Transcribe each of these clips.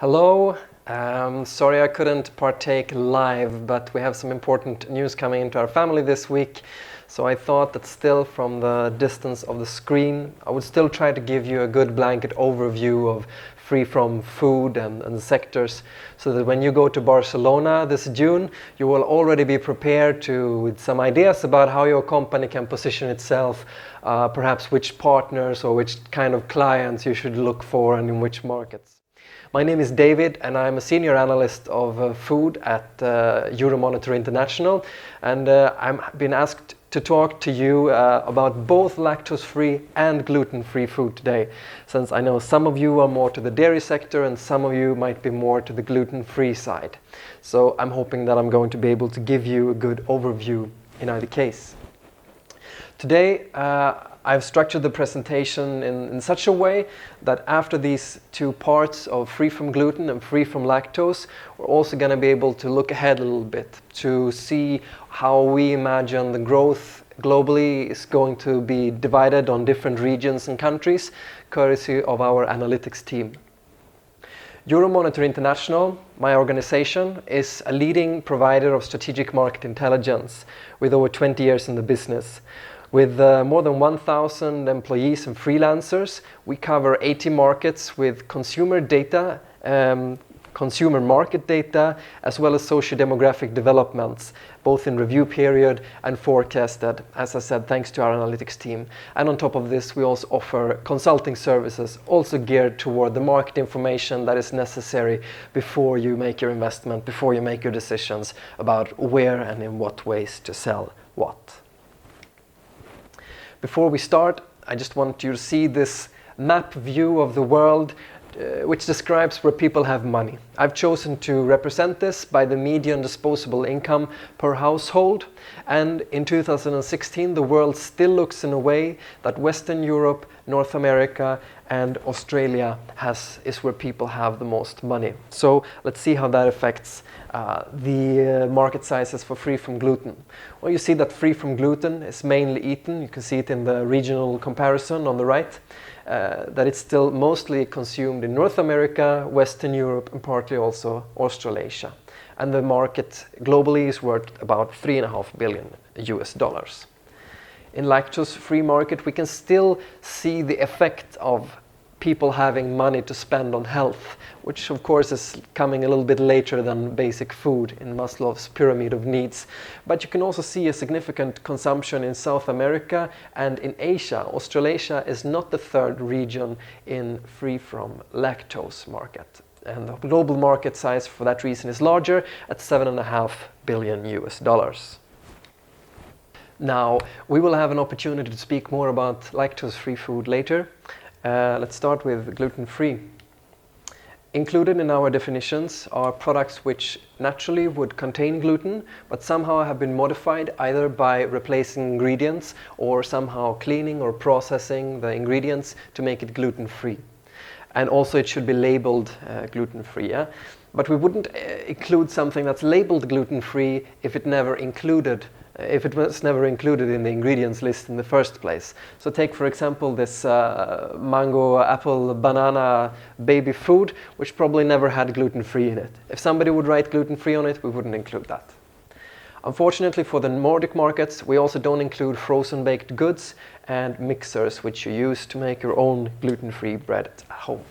Hello, sorry I couldn't partake live, but we have some important news coming into our family this week. So I thought that still from the distance of the screen, I would still try to give you a good blanket overview of free from food and the sectors, so that when you go to Barcelona this June, you will already be prepared with some ideas about how your company can position itself, perhaps which partners or which kind of clients you should look for and in which markets. My name is David and I'm a senior analyst of food at Euromonitorin International, and I've been asked to talk to you about both lactose-free and gluten-free food today, since I know some of you are more to the dairy sector and some of you might be more to the gluten-free side. So I'm hoping that I'm going to be able to give you a good overview in either case. Today I've structured the presentation in such a way that after these two parts of free from gluten and free from lactose, we're also going to be able to look ahead a little bit to see how we imagine the growth globally is going to be divided on different regions and countries, courtesy of our analytics team. Euromonitor International, my organization, is a leading provider of strategic market intelligence with over 20 years in the business. With more than 1,000 employees and freelancers, we cover 80 markets with consumer data, consumer market data, as well as socio-demographic developments, both in review period and forecasted, as I said, thanks to our analytics team. And on top of this, we also offer consulting services, also geared toward the market information that is necessary before you make your investment, before you make your decisions about where and in what ways to sell what. Before we start, I just want you to see this map view of the world which describes where people have money. I've chosen to represent this by the median disposable income per household, and in 2016 the world still looks in a way that Western Europe, North America and Australia is where people have the most money. So let's see how that affects the market sizes for free from gluten. Well, you see that free from gluten is mainly eaten. You can see it in the regional comparison on the right, that it's still mostly consumed in North America, Western Europe and partly also Australasia. And the market globally is worth about $3.5 billion US. In lactose-free market, we can still see the effect of people having money to spend on health, which of course is coming a little bit later than basic food in Maslow's pyramid of needs. But you can also see a significant consumption in South America and in Asia. Australasia is not the third region in free from lactose market. And the global market size for that reason is larger at $7.5 billion US. Now, we will have an opportunity to speak more about lactose-free food later. Let's start with gluten-free. Included in our definitions are products which naturally would contain gluten, but somehow have been modified either by replacing ingredients or somehow cleaning or processing the ingredients to make it gluten-free. And also it should be labeled gluten-free. Yeah? But we wouldn't include something that's labeled gluten-free if it was never included in the ingredients list in the first place. So take for example this mango, apple, banana baby food, which probably never had gluten-free in it. If somebody would write gluten-free on it, we wouldn't include that. Unfortunately for the Nordic markets, we also don't include frozen baked goods and mixers which you use to make your own gluten-free bread at home.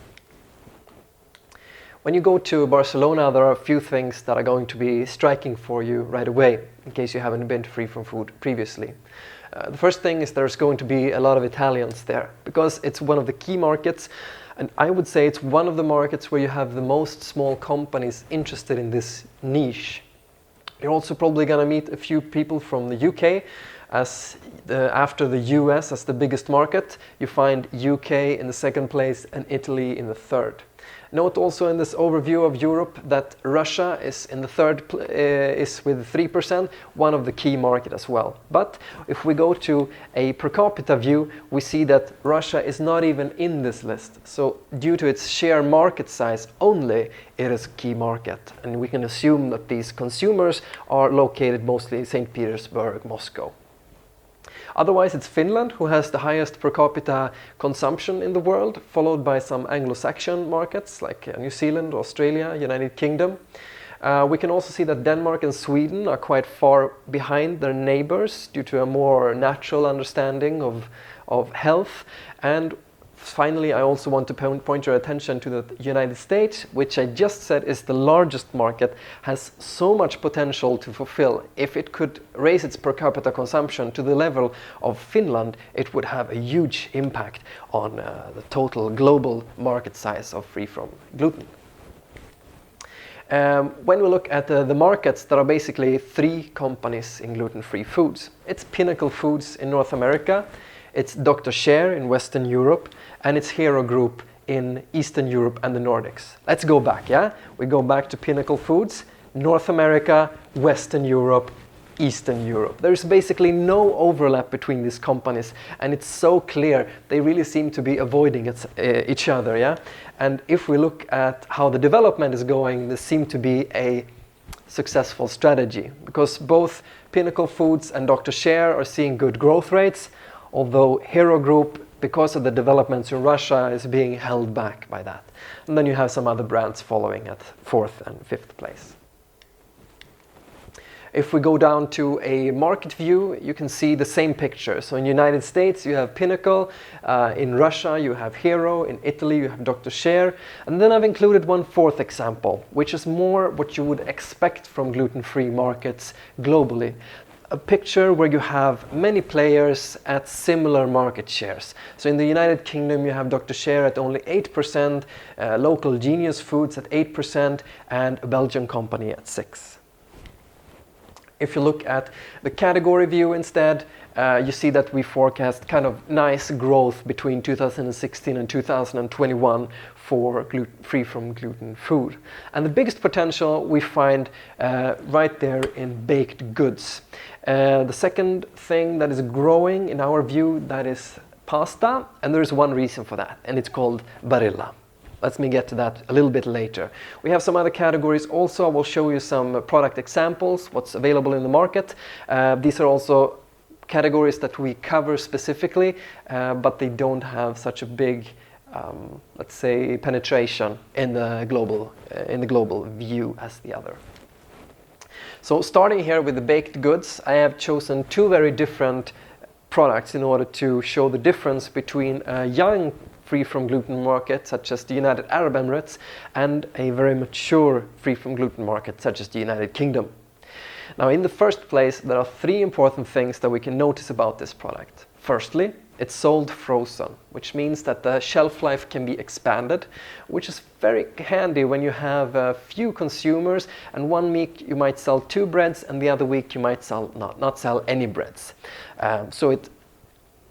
When you go to Barcelona, there are a few things that are going to be striking for you right away, in case you haven't been to free from food previously. The first thing is there's going to be a lot of Italians there, because it's one of the key markets, and I would say it's one of the markets where you have the most small companies interested in this niche. You're also probably going to meet a few people from the UK, as after the US as the biggest market, you find UK in the second place and Italy in the third. Note also in this overview of Europe that Russia is in the third, is with 3%, one of the key markets as well. But if we go to a per capita view, we see that Russia is not even in this list. So due to its sheer market size only, it is a key market. And we can assume that these consumers are located mostly in St. Petersburg, Moscow. Otherwise, it's Finland, who has the highest per capita consumption in the world, followed by some Anglo-Saxon markets like New Zealand, Australia, United Kingdom. We can also see that Denmark and Sweden are quite far behind their neighbors due to a more natural understanding of health. And finally, I also want to point your attention to the United States, which I just said is the largest market, has so much potential to fulfill. If it could raise its per capita consumption to the level of Finland, it would have a huge impact on the total global market size of free from gluten. When we look at the markets, there are basically 3 companies in gluten-free foods. It's Pinnacle Foods in North America, it's Dr. Share in Western Europe, and it's Hero Group in Eastern Europe and the Nordics. Let's go back, yeah? We go back to Pinnacle Foods, North America, Western Europe, Eastern Europe. There's basically no overlap between these companies, and it's so clear they really seem to be avoiding each other, yeah? And if we look at how the development is going, this seems to be a successful strategy, because both Pinnacle Foods and Dr. Share are seeing good growth rates, although Hero Group, because of the developments in Russia, is being held back by that. And then you have some other brands following at 4th and 5th place. If we go down to a market view, you can see the same picture. So in the United States, you have Pinnacle. In Russia, you have Hero. In Italy, you have Dr. Share. And then I've included one 4th example, which is more what you would expect from gluten-free markets globally. A picture where you have many players at similar market shares. So in the United Kingdom, you have Dr. Share at only 8%, local Genius Foods at 8%, and a Belgian company at 6%. If you look at the category view instead, you see that we forecast kind of nice growth between 2016 and 2021 for free from gluten food. And the biggest potential we find right there in baked goods. The second thing that is growing in our view, that is pasta, and there is one reason for that, and it's called Barilla. Let me get to that a little bit later. We have some other categories also. I will show you some product examples, what's available in the market. These are also categories that we cover specifically, but they don't have such a big, let's say, penetration in the global view as the other. So starting here with the baked goods, I have chosen 2 very different products in order to show the difference between a young free from gluten market such as the United Arab Emirates and a very mature free from gluten market such as the United Kingdom. Now, in the first place, there are 3 important things that we can notice about this product. Firstly, it's sold frozen, which means that the shelf life can be expanded, which is very handy when you have a few consumers, and one week you might sell 2 breads and the other week you might not sell any breads. So it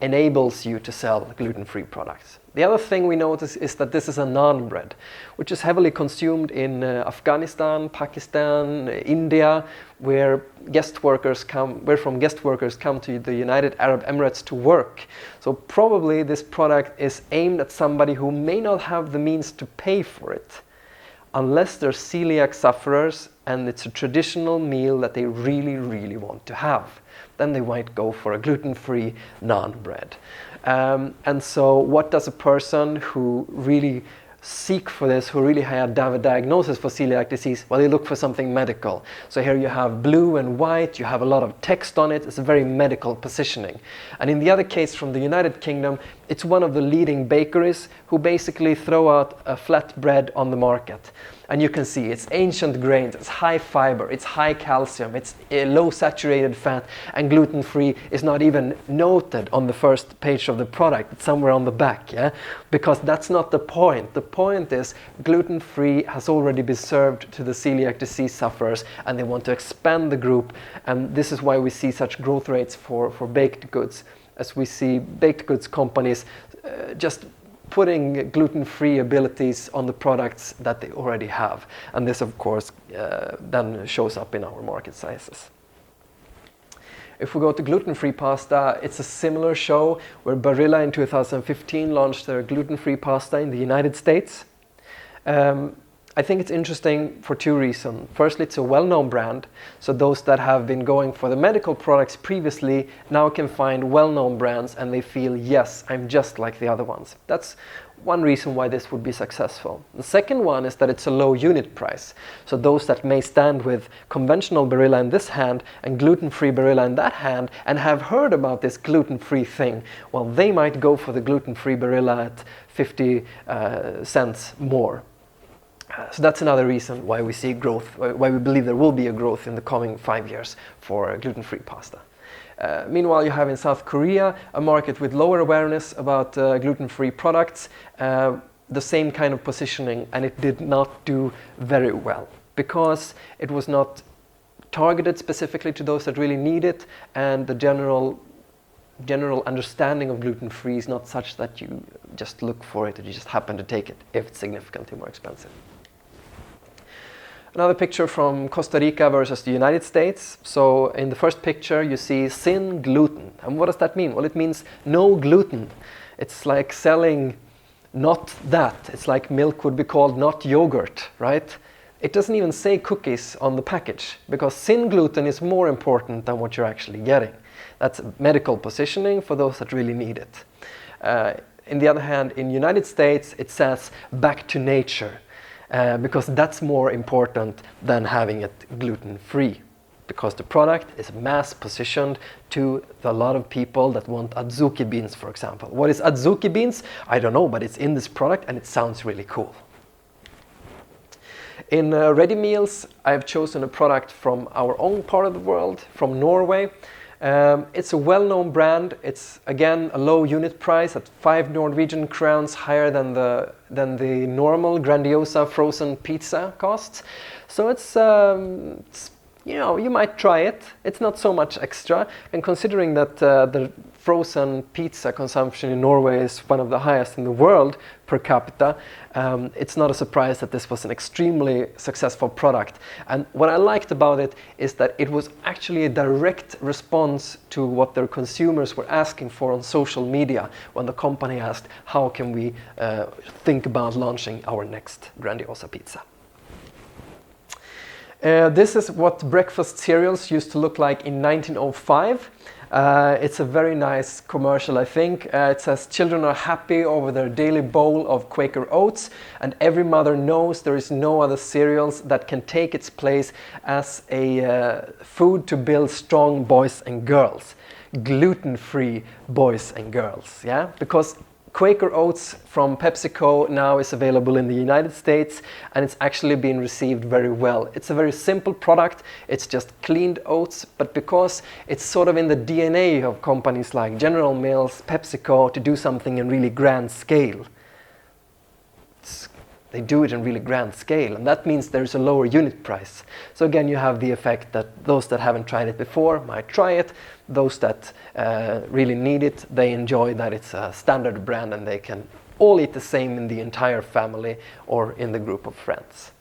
enables you to sell gluten-free products. The other thing we notice is that this is a naan bread, which is heavily consumed in Afghanistan, Pakistan, India, where guest workers come to the United Arab Emirates to work. So probably this product is aimed at somebody who may not have the means to pay for it, unless they're celiac sufferers and it's a traditional meal that they really, really want to have. Then they might go for a gluten-free naan bread. And so what does a person who really seek for this, who really have a diagnosis for celiac disease? Well, they look for something medical. So here you have blue and white, you have a lot of text on it, it's a very medical positioning. And in the other case from the United Kingdom, it's one of the leading bakeries who basically throw out a flat bread on the market. And you can see it's ancient grains, it's high fiber, it's high calcium, it's low saturated fat, and gluten-free is not even noted on the first page of the product. It's somewhere on the back, yeah? Because that's not the point. The point is gluten-free has already been served to the celiac disease sufferers, and they want to expand the group. And this is why we see such growth rates for baked goods, as we see baked goods companies just putting gluten-free abilities on the products that they already have. And this, of course, then shows up in our market sizes. If we go to gluten-free pasta, it's a similar show where Barilla in 2015 launched their gluten-free pasta in the United States. I think it's interesting for two reasons. Firstly, it's a well-known brand, so those that have been going for the medical products previously now can find well-known brands and they feel, yes, I'm just like the other ones. That's one reason why this would be successful. The second one is that it's a low unit price. So those that may stand with conventional Barilla in this hand and gluten-free Barilla in that hand and have heard about this gluten-free thing, well, they might go for the gluten-free Barilla at 50 cents more. So that's another reason why we see growth, why we believe there will be a growth in the coming 5 years for gluten-free pasta. Meanwhile, you have in South Korea a market with lower awareness about gluten-free products, the same kind of positioning, and it did not do very well because it was not targeted specifically to those that really need it, and the general understanding of gluten-free is not such that you just look for it and you just happen to take it if it's significantly more expensive. Another picture from Costa Rica versus the United States. So in the first picture you see sin gluten. And what does that mean? Well, it means no gluten. It's like selling not that. It's like milk would be called not yogurt, right? It doesn't even say cookies on the package because sin gluten is more important than what you're actually getting. That's medical positioning for those that really need it. On the other hand, in the United States it says back to nature. Because that's more important than having it gluten-free, because the product is mass positioned to a lot of people that want adzuki beans, for example. What is adzuki beans? I don't know, but it's in this product and it sounds really cool. In ready meals, I've chosen a product from our own part of the world, from Norway. It's a well-known brand. It's again a low unit price at 5 Norwegian crowns, higher than the normal Grandiosa frozen pizza costs. So it's you know, you might try it. It's not so much extra, and considering that the frozen pizza consumption in Norway is one of the highest in the world per capita, it's not a surprise that this was an extremely successful product. And what I liked about it is that it was actually a direct response to what their consumers were asking for on social media when the company asked, how can we think about launching our next Grandiosa pizza? This is what breakfast cereals used to look like in 1905. It's a very nice commercial, I think. It says, children are happy over their daily bowl of Quaker oats, and every mother knows there is no other cereals that can take its place as a food to build strong boys and girls. Gluten-free boys and girls, yeah? Because Quaker Oats from PepsiCo now is available in the United States, and it's actually been received very well. It's a very simple product. It's just cleaned oats, but because it's sort of in the DNA of companies like General Mills, PepsiCo to do something in really grand scale, they do it in really grand scale, and that means there's a lower unit price. So again, you have the effect that those that haven't tried it before might try it. Those that really need it, they enjoy that it's a standard brand and they can all eat the same in the entire family or in the group of friends.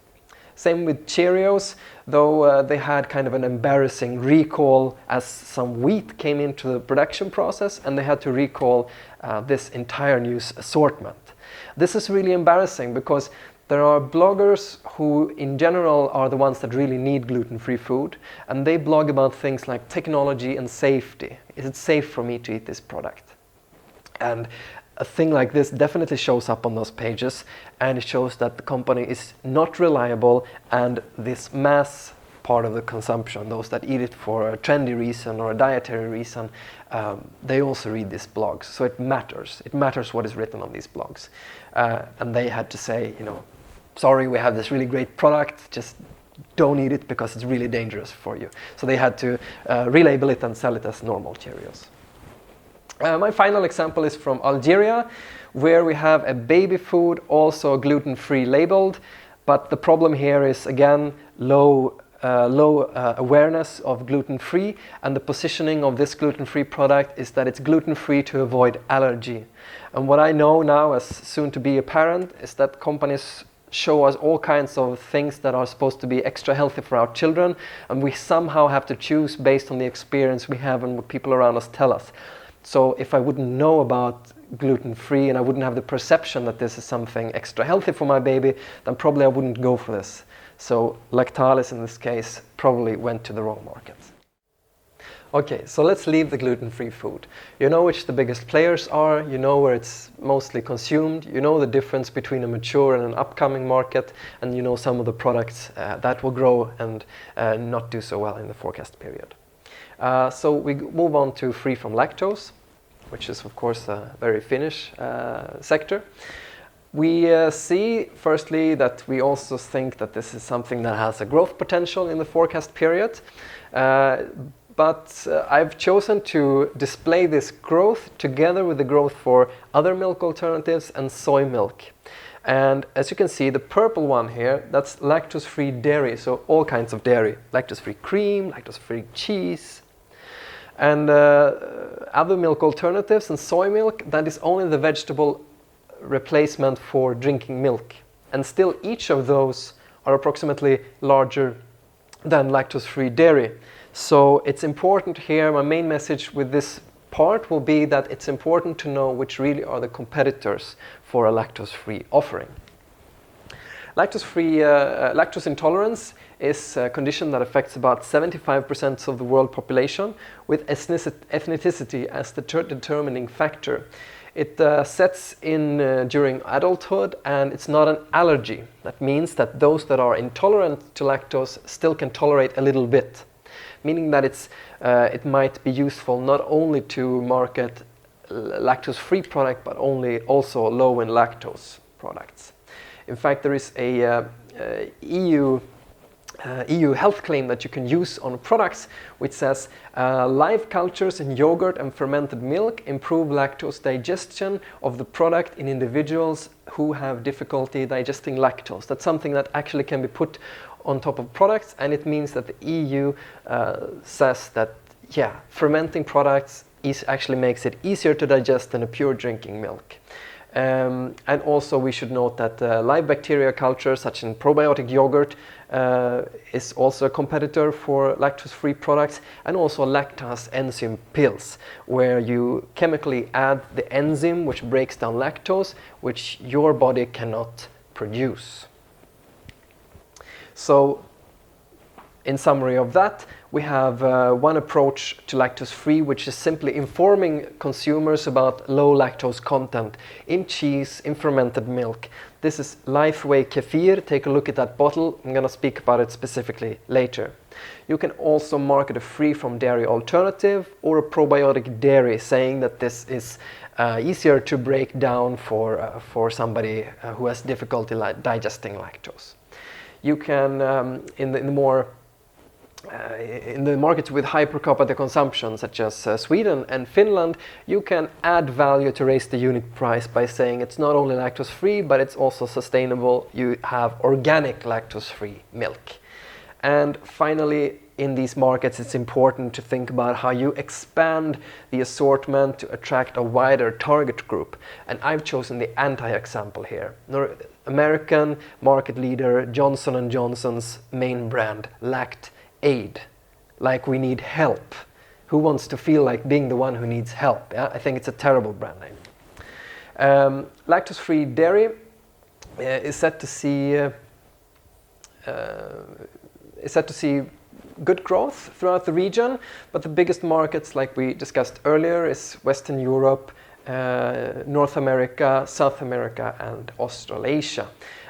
Same with Cheerios, though they had kind of an embarrassing recall as some wheat came into the production process and they had to recall this entire new assortment. This is really embarrassing because there are bloggers who in general are the ones that really need gluten-free food, and they blog about things like technology and safety. Is it safe for me to eat this product? And a thing like this definitely shows up on those pages, and it shows that the company is not reliable, and this mass part of the consumption, those that eat it for a trendy reason or a dietary reason, they also read these blogs. So it matters. It matters what is written on these blogs. And they had to say, you know, sorry, we have this really great product, just don't eat it because it's really dangerous for you. So they had to relabel it and sell it as normal Cheerios. My final example is from Algeria, where we have a baby food, also gluten-free labeled, but the problem here is again low awareness of gluten-free, and the positioning of this gluten-free product is that it's gluten-free to avoid allergy. And what I know now as soon to be a parent is that companies show us all kinds of things that are supposed to be extra healthy for our children, and we somehow have to choose based on the experience we have and what people around us tell us. So if I wouldn't know about gluten-free and I wouldn't have the perception that this is something extra healthy for my baby, then probably I wouldn't go for this. So Lactalis in this case probably went to the wrong market. Okay, so let's leave the gluten-free food. You know which the biggest players are, you know where it's mostly consumed, you know the difference between a mature and an upcoming market, and you know some of the products that will grow and not do so well in the forecast period. So we move on to free from lactose, which is of course a very Finnish sector. We see firstly that we also think that this is something that has a growth potential in the forecast period. But I've chosen to display this growth together with the growth for other milk alternatives and soy milk. And as you can see, the purple one here, that's lactose-free dairy, so all kinds of dairy. Lactose-free cream, lactose-free cheese. And other milk alternatives and soy milk, that is only the vegetable replacement for drinking milk. And still each of those are approximately larger than lactose-free dairy. So it's important here, my main message with this part will be that it's important to know which really are the competitors for a lactose-free offering. Lactose intolerance is a condition that affects about 75% of the world population, with ethnicity as the determining factor. It sets in during adulthood and it's not an allergy. That means that those that are intolerant to lactose still can tolerate a little bit. Meaning that it might be useful not only to market lactose-free product but also low in lactose products. In fact, there is a EU health claim that you can use on products which says live cultures in yogurt and fermented milk improve lactose digestion of the product in individuals who have difficulty digesting lactose. That's something that actually can be put on top of products, and it means that the EU says that fermenting products actually makes it easier to digest than a pure drinking milk. And also we should note that live bacteria culture such as probiotic yogurt is also a competitor for lactose-free products, and also lactase enzyme pills, where you chemically add the enzyme which breaks down lactose, which your body cannot produce. So, in summary of that, we have one approach to lactose-free, which is simply informing consumers about low lactose content in cheese, in fermented milk. This is Lifeway Kefir. Take a look at that bottle. I'm going to speak about it specifically later. You can also market a free from dairy alternative or a probiotic dairy, saying that this is easier to break down for somebody who has difficulty digesting lactose. You can, in the markets with high per capita consumption, such as Sweden and Finland, you can add value to raise the unit price by saying it's not only lactose-free, but it's also sustainable. You have organic lactose-free milk. And finally, in these markets, it's important to think about how you expand the assortment to attract a wider target group. And I've chosen the anti-example here. American market leader Johnson & Johnson's main brand, Aid, like we need help. Who wants to feel like being the one who needs help? Yeah? I think it's a terrible brand name. Lactose-free dairy is set to see good growth throughout the region, but the biggest markets, like we discussed earlier, is Western Europe, North America, South America, and Australasia.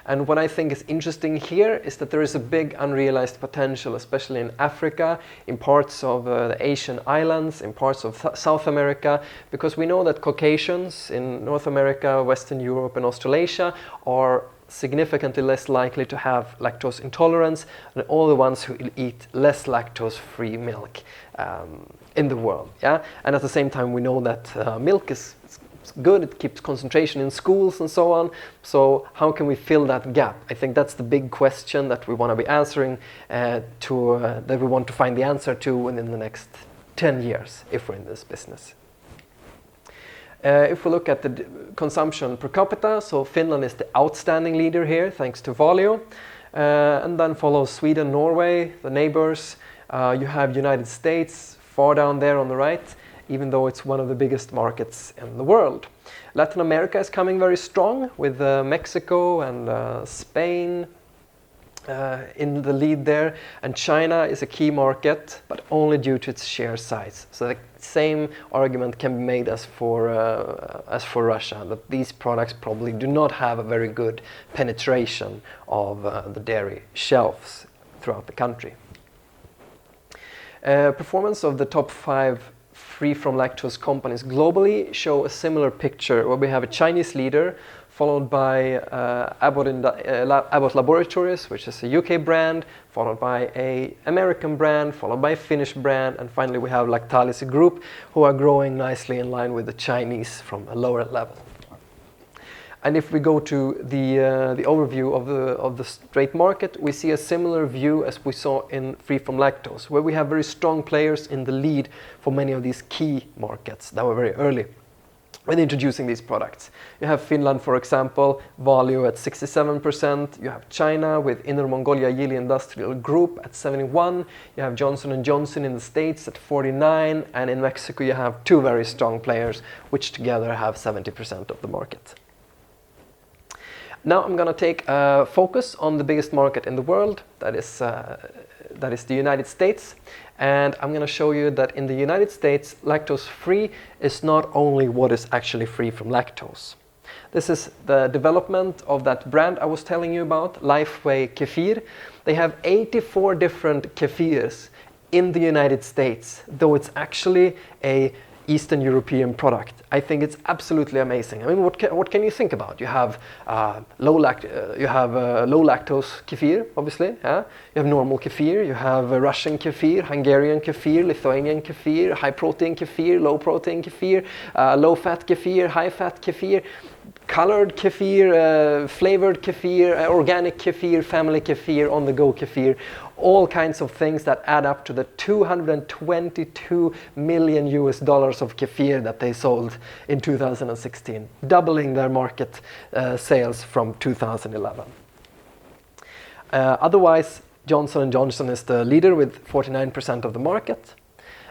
And what I think is interesting here is that there is a big unrealized potential, especially in Africa, in parts of the Asian islands, in parts of South America, because we know that Caucasians in North America, Western Europe, and Australasia are significantly less likely to have lactose intolerance than all the ones who eat less lactose-free milk in the world. Yeah? And at the same time, we know that milk is good, it keeps concentration in schools and so on. So how can we fill that gap? I think that's the big question that we want to be answering that we want to find the answer to within the next 10 years if we're in this business. If we look at the consumption per capita, so Finland is the outstanding leader here thanks to Valio, and then follows Sweden, Norway, the neighbors. You have United States far down there on the right, even though it's one of the biggest markets in the world. Latin America is coming very strong with Mexico and Spain in the lead there, and China is a key market, but only due to its sheer size. So the same argument can be made as for Russia, that these products probably do not have a very good penetration of the dairy shelves throughout the country. Performance of the top 5 free from lactose companies globally show a similar picture, where we have a Chinese leader, followed by Abbott Laboratories, which is a UK brand, followed by an American brand, followed by a Finnish brand, and finally we have Lactalis Group, who are growing nicely in line with the Chinese from a lower level. And if we go to the overview of the straight market, we see a similar view as we saw in free from lactose, where we have very strong players in the lead for many of these key markets that were very early when introducing these products. You have Finland, for example, Valio at 67%. You have China with Inner Mongolia Yili Industrial Group at 71%. You have Johnson & Johnson in the States at 49%. And in Mexico, you have 2 very strong players, which together have 70% of the market. Now I'm going to take a focus on the biggest market in the world, that is the United States. And I'm going to show you that in the United States, lactose-free is not only what is actually free from lactose. This is the development of that brand I was telling you about, Lifeway Kefir. They have 84 different kefirs in the United States, though it's actually a Eastern European product. I think it's absolutely amazing. I mean, what can you think about? You have low lactose kefir, obviously. Yeah? You have normal kefir. You have Russian kefir, Hungarian kefir, Lithuanian kefir, high protein kefir, low protein kefir, low fat kefir, high fat kefir, colored kefir, flavored kefir, organic kefir, family kefir, on the go kefir. All kinds of things that add up to the $222 million of kefir that they sold in 2016, doubling their market sales from 2011. Otherwise, Johnson & Johnson is the leader with 49% of the market.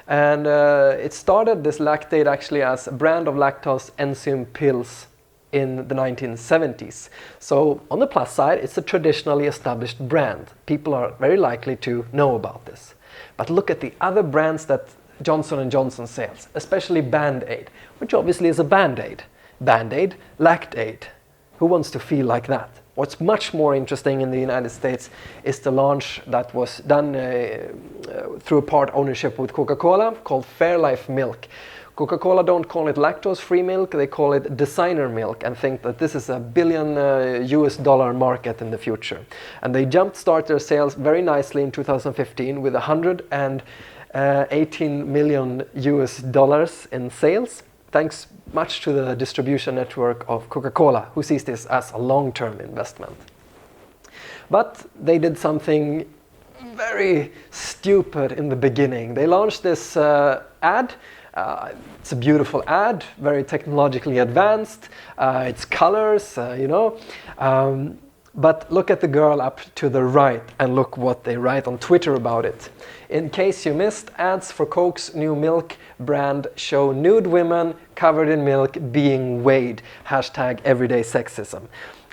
And it started, this lactate, actually as a brand of lactose enzyme pills in the 1970s. So on the plus side, it's a traditionally established brand. People are very likely to know about this. But look at the other brands that Johnson & Johnson sells, especially Band-Aid, which obviously is a Band-Aid. Band-Aid, Lactaid. Who wants to feel like that? What's much more interesting in the United States is the launch that was done through a part ownership with Coca-Cola, called Fairlife Milk. Coca-Cola don't call it lactose-free milk, they call it designer milk, and think that this is $1 billion market in the future. And they jumpstart their sales very nicely in 2015 with $118 million in sales, thanks much to the distribution network of Coca-Cola, who sees this as a long-term investment. But they did something very stupid in the beginning. They launched this ad. It's a beautiful ad, very technologically advanced. It's colors, but look at the girl up to the right and look what they write on Twitter about it. In case you missed, ads for Coke's new milk brand show nude women covered in milk being weighed. #everyday sexism.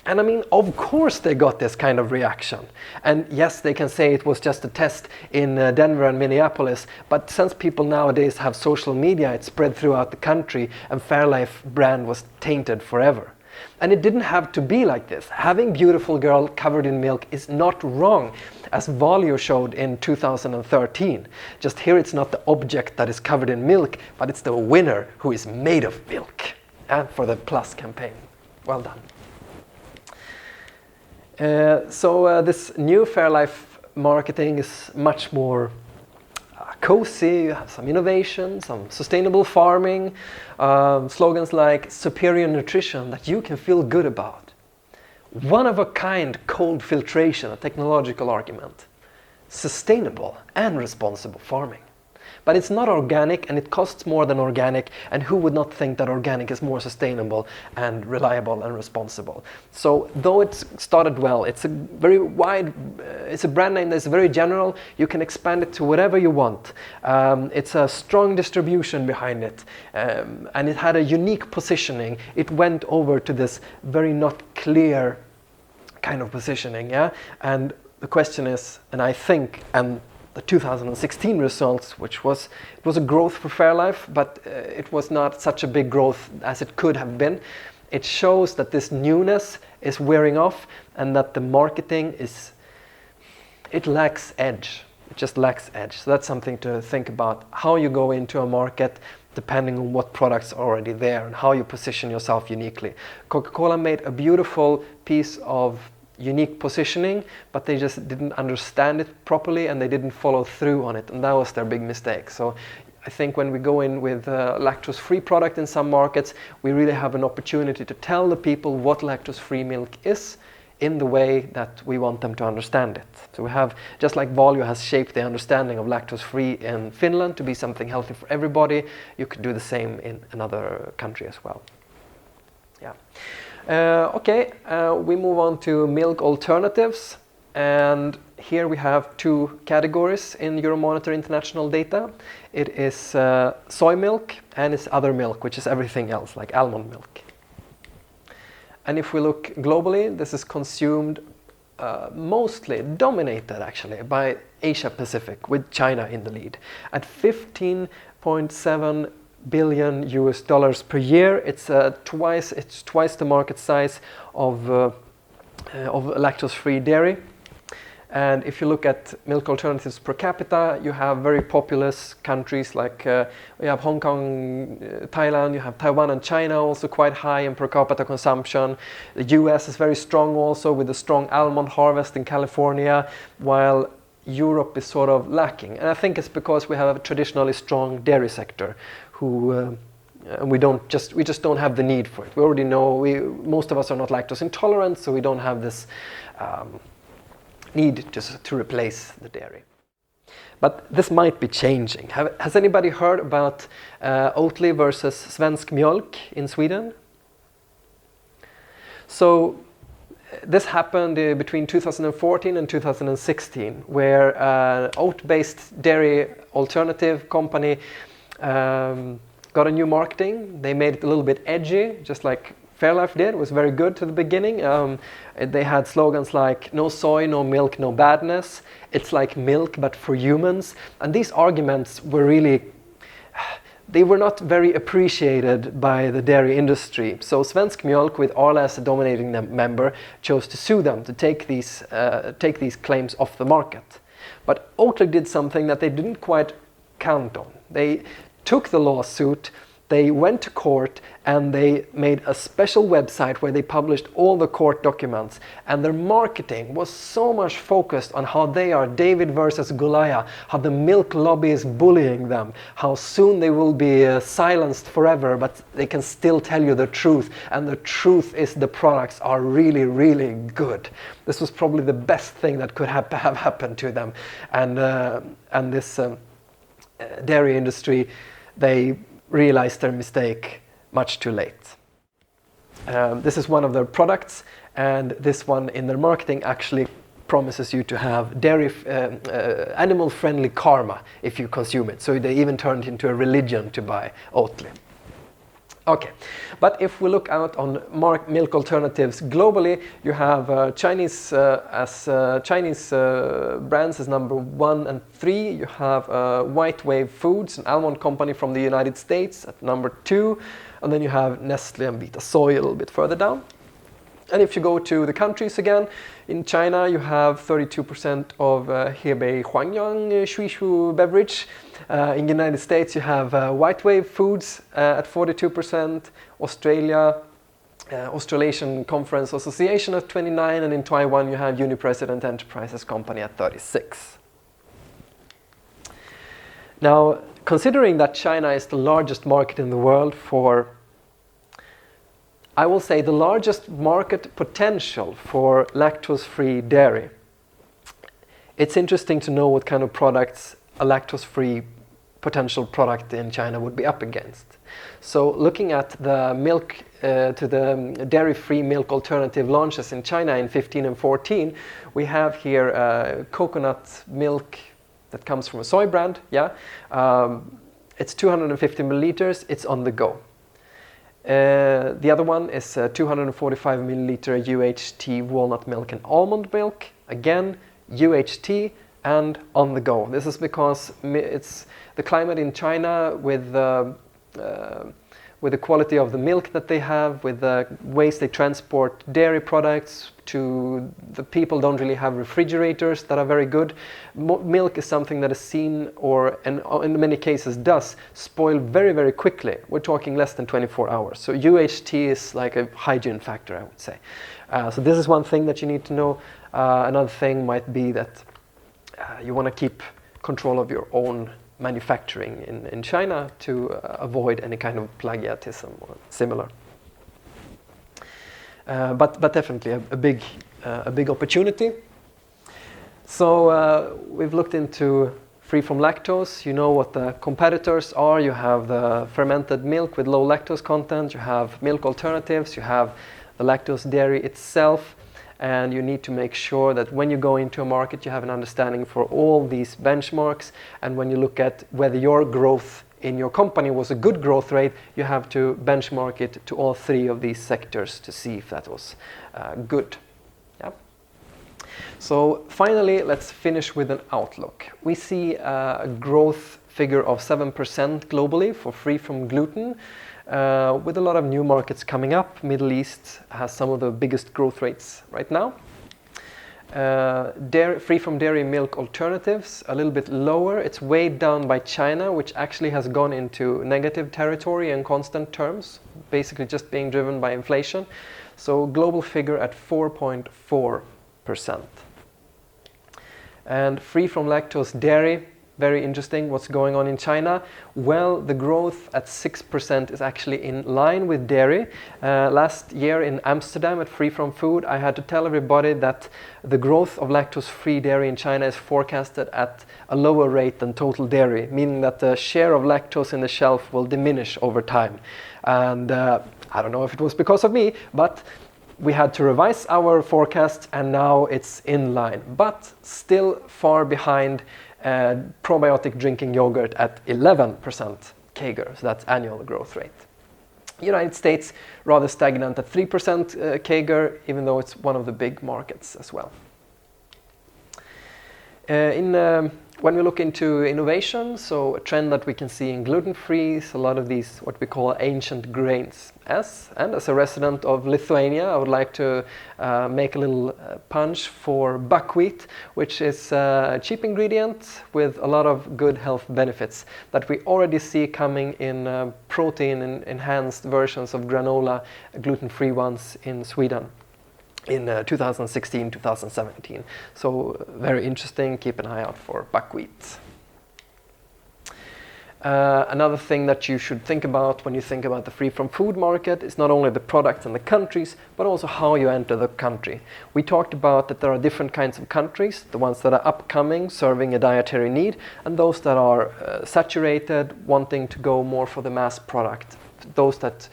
And I mean, of course they got this kind of reaction. And yes, they can say it was just a test in Denver and Minneapolis, but since people nowadays have social media, it spread throughout the country, and Fairlife brand was tainted forever. And it didn't have to be like this. Having beautiful girl covered in milk is not wrong, as Valio showed in 2013. Just here it's not the object that is covered in milk, but it's the winner who is made of milk. And for the Plus campaign. Well done. This new Fairlife marketing is much more cozy. You have some innovation, some sustainable farming, slogans like superior nutrition that you can feel good about. One-of-a-kind cold filtration, a technological argument. Sustainable and responsible farming. But it's not organic, and it costs more than organic, and who would not think that organic is more sustainable and reliable and responsible? So though it's started well, it's a very wide, it's a brand name that's very general. You can expand it to whatever you want. It's a strong distribution behind it, and it had a unique positioning. It went over to this very not clear kind of positioning, yeah? And the question is, and I think, and the 2016 results, it was a growth for Fairlife, but it was not such a big growth as it could have been. It shows that this newness is wearing off, and that the marketing it lacks edge. It just lacks edge. So that's something to think about, how you go into a market depending on what products are already there and how you position yourself uniquely. Coca-Cola made a beautiful piece of unique positioning, but they just didn't understand it properly, and they didn't follow through on it, and that was their big mistake. So I think when we go in with a lactose-free product in some markets, we really have an opportunity to tell the people what lactose-free milk is in the way that we want them to understand it. So we have, just like Valio has shaped the understanding of lactose-free in Finland to be something healthy for everybody, you could do the same in another country as well. Yeah. We move on to milk alternatives, and here we have two categories in Euromonitor international data. It is soy milk, and it's other milk, which is everything else, like almond milk. And if we look globally, this is consumed mostly, dominated actually, by Asia Pacific, with China in the lead. At 15.7 billion US dollars per year. It's twice the market size of lactose-free dairy. And if you look at milk alternatives per capita, you have very populous countries like you have Hong Kong, Thailand, you have Taiwan and China, also quite high in per capita consumption. The US is very strong also, with a strong almond harvest in California, while Europe is sort of lacking. And I think it's because we have a traditionally strong dairy sector, we just don't have the need for it. We already know, most of us are not lactose intolerant, so we don't have this need to replace the dairy. But this might be changing. Has anybody heard about Oatly versus Svensk Mjölk in Sweden? So this happened between 2014 and 2016, where an oat-based dairy alternative company got a new marketing. They made it a little bit edgy, just like Fairlife did. It was very good to the beginning. They had slogans like "no soy, no milk, no badness." It's like milk, but for humans. And these arguments were they were not very appreciated by the dairy industry. So Svensk Mjölk, with Arla as a dominating member, chose to sue them to take these claims off the market. But Oatly did something that they didn't quite count on. They took the lawsuit, they went to court, and they made a special website where they published all the court documents. And their marketing was so much focused on how they are David versus Goliath, how the milk lobby is bullying them, how soon they will be silenced forever, but they can still tell you the truth. And the truth is the products are really, really good. This was probably the best thing that could have happened to them. And this dairy industry, they realized their mistake much too late. This is one of their products, and this one in their marketing actually promises you to have dairy, animal-friendly karma if you consume it. So they even turned it into a religion to buy Oatly. Okay, but if we look out on milk alternatives globally, you have Chinese brands as number 1 and 3. You have White Wave Foods, an almond company from the United States, at number 2. And then you have Nestle and Vita Soy a little bit further down. And if you go to the countries again, in China you have 32% of Hebei Huangyang Shuishu beverage. In the United States you have White Wave Foods at 42%, Australia, Australasian Conference Association at 29%, and in Taiwan you have Unipresident Enterprises Company at 36%. Now, considering that China is the largest market in the world for, I will say, the largest market potential for lactose-free dairy, it's interesting to know what kind of products a lactose-free potential product in China would be up against. So looking at the milk to the dairy-free milk alternative launches in China in 15 and 14, we have here coconut milk that comes from a soy brand. Yeah, it's 250 milliliters. It's on the go. The other one is 245 milliliter UHT walnut milk and almond milk. Again, UHT and on the go. This is because it's the climate in China with the quality of the milk that they have, with the ways they transport dairy products to the people don't really have refrigerators that are very good. Milk is something that is seen and in many cases does spoil very, very quickly. We're talking less than 24 hours. So UHT is like a hygiene factor, I would say. So this is one thing that you need to know. Another thing might be that you want to keep control of your own manufacturing in China to avoid any kind of plagiatism or similar. But definitely a big opportunity. So we've looked into free from lactose. You know what the competitors are. You have the fermented milk with low lactose content. You have milk alternatives. You have the lactose dairy itself. And you need to make sure that when you go into a market, you have an understanding for all these benchmarks. And when you look at whether your growth in your company was a good growth rate, you have to benchmark it to all three of these sectors to see if that was good. Yeah. So finally, let's finish with an outlook. We see a growth figure of 7% globally for free from gluten. With a lot of new markets coming up. Middle East has some of the biggest growth rates right now. Free from dairy milk alternatives, a little bit lower. It's weighed down by China, which actually has gone into negative territory in constant terms, basically just being driven by inflation. So global figure at 4.4%. And free from lactose dairy, very interesting what's going on in China. Well, the growth at 6% is actually in line with dairy. Last year in Amsterdam at Free From Food, I had to tell everybody that the growth of lactose-free dairy in China is forecasted at a lower rate than total dairy, meaning that the share of lactose in the shelf will diminish over time. And I don't know if it was because of me, but we had to revise our forecast and now it's in line, but still far behind probiotic drinking yogurt at 11% CAGR, so that's annual growth rate. United States rather stagnant at 3% CAGR, even though it's one of the big markets as well. When we look into innovation, so a trend that we can see in gluten-free is a lot of these what we call ancient grains. As a resident of Lithuania, I would like to make a little punch for buckwheat, which is a cheap ingredient with a lot of good health benefits that we already see coming in protein-enhanced versions of granola, gluten-free ones in Sweden in 2016, 2017. So very interesting, keep an eye out for buckwheat. Another thing that you should think about when you think about the free from food market is not only the products and the countries, but also how you enter the country. We talked about that there are different kinds of countries, the ones that are upcoming, serving a dietary need, and those that are saturated, wanting to go more for the mass product, those that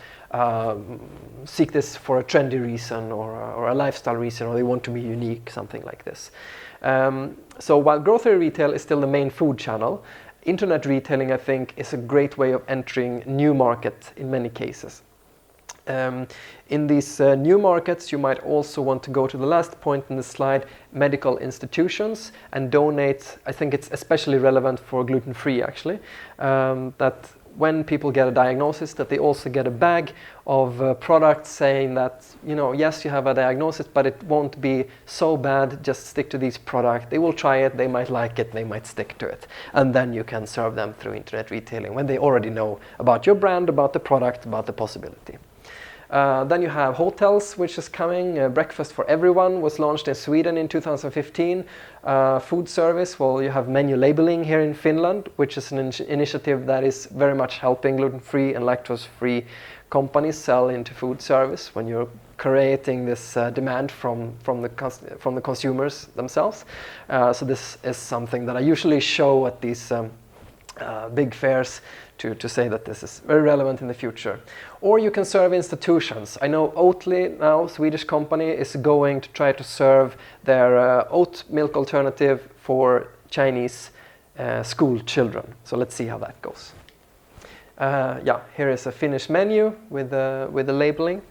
seek this for a trendy reason or a lifestyle reason, or they want to be unique, something like this. So while grocery retail is still the main food channel, internet retailing, I think, is a great way of entering new market in many cases. In these new markets, you might also want to go to the last point in the slide, medical institutions, and donate. I think it's especially relevant for gluten-free, actually, that when people get a diagnosis, that they also get a bag of products saying that, you know, yes, you have a diagnosis, but it won't be so bad, just stick to these products. They will try it, they might like it, they might stick to it. And then you can serve them through internet retailing when they already know about your brand, about the product, about the possibility. Then you have hotels, which is coming. Breakfast for Everyone was launched in Sweden in 2015. Food service, well, you have menu labeling here in Finland, which is an initiative that is very much helping gluten-free and lactose-free companies sell into food service when you're creating this demand from the consumers themselves. So this is something that I usually show at these big fairs to say that this is very relevant in the future. Or you can serve institutions. I know Oatly now, Swedish company, is going to try to serve their oat milk alternative for Chinese school children. So let's see how that goes. Yeah, here is a Finnish menu with the labeling.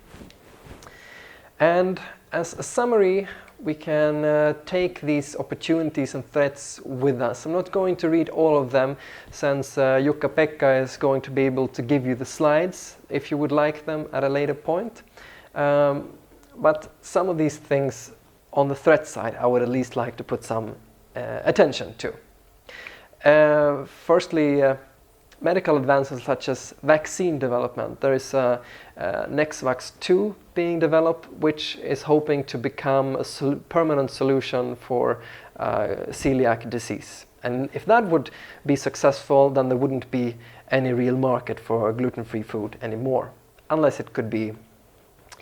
And as a summary, we can take these opportunities and threats with us. I'm not going to read all of them, since Jukka-Pekka is going to be able to give you the slides if you would like them at a later point. But some of these things on the threat side, I would at least like to put some attention to. Firstly, medical advances such as vaccine development. There is NextVax 2 being developed, which is hoping to become a permanent solution for celiac disease. And if that would be successful, then there wouldn't be any real market for gluten-free food anymore, unless it could be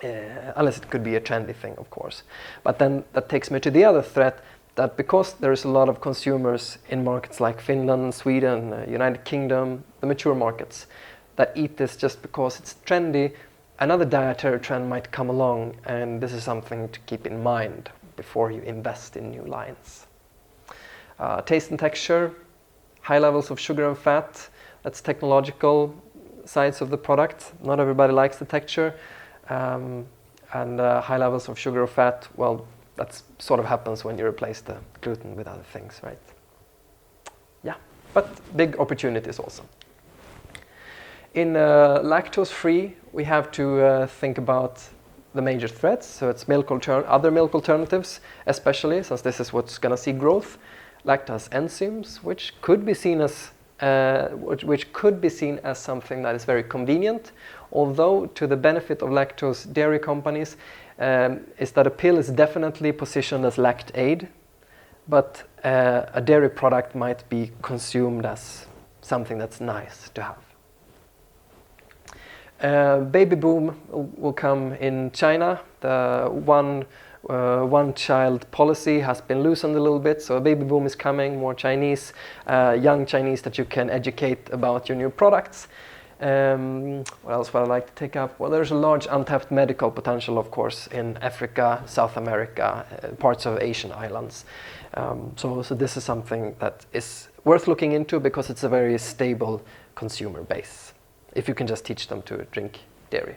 a trendy thing, of course. But then that takes me to the other threat, that because there is a lot of consumers in markets like Finland, Sweden, United Kingdom, the mature markets, that eat this just because it's trendy, another dietary trend might come along, and this is something to keep in mind before you invest in new lines. Taste and texture, high levels of sugar and fat, that's technological sides of the product. Not everybody likes the texture. And high levels of sugar or fat, well, that sort of happens when you replace the gluten with other things, right? Yeah, but big opportunities also. In lactose-free, we have to think about the major threats. So it's other milk alternatives, especially since this is what's going to see growth. Lactase enzymes, which could be seen as something that is very convenient, although to the benefit of lactose dairy companies, is that a pill is definitely positioned as lactaid, but a dairy product might be consumed as something that's nice to have. Baby boom will come in China. The one-child policy has been loosened a little bit, so a baby boom is coming, more Chinese, young Chinese that you can educate about your new products. What else would I like to take up? Well, there's a large untapped medical potential, of course, in Africa, South America, parts of Asian islands. So this is something that is worth looking into because it's a very stable consumer base, if you can just teach them to drink dairy.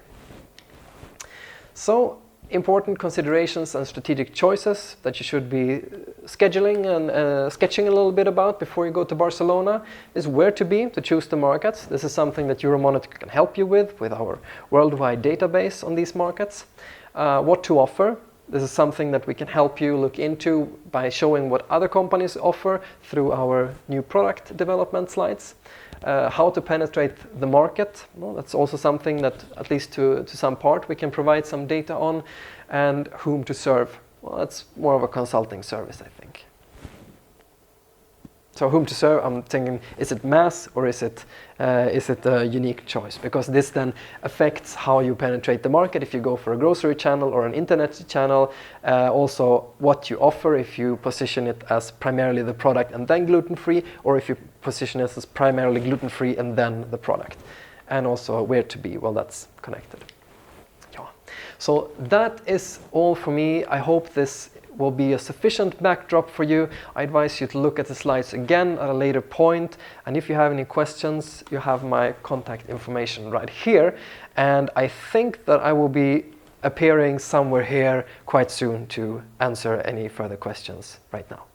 So, important considerations and strategic choices that you should be scheduling and sketching a little bit about before you go to Barcelona is where to be to choose the markets. This is something that Euromonitor can help you with our worldwide database on these markets. What to offer. This is something that we can help you look into by showing what other companies offer through our new product development slides. How to penetrate the market, well, that's also something that, at least to some part, we can provide some data on. And whom to serve, well, that's more of a consulting service, I think. So whom to serve, I'm thinking, is it mass or is it a unique choice? Because this then affects how you penetrate the market. If you go for a grocery channel or an internet channel, also what you offer, if you position it as primarily the product and then gluten-free, or if you position it as primarily gluten-free and then the product. And also where to be, well, that's connected. Yeah. So that is all for me. I hope this will be a sufficient backdrop for you. I advise you to look at the slides again at a later point. And if you have any questions, you have my contact information right here. And I think that I will be appearing somewhere here quite soon to answer any further questions right now.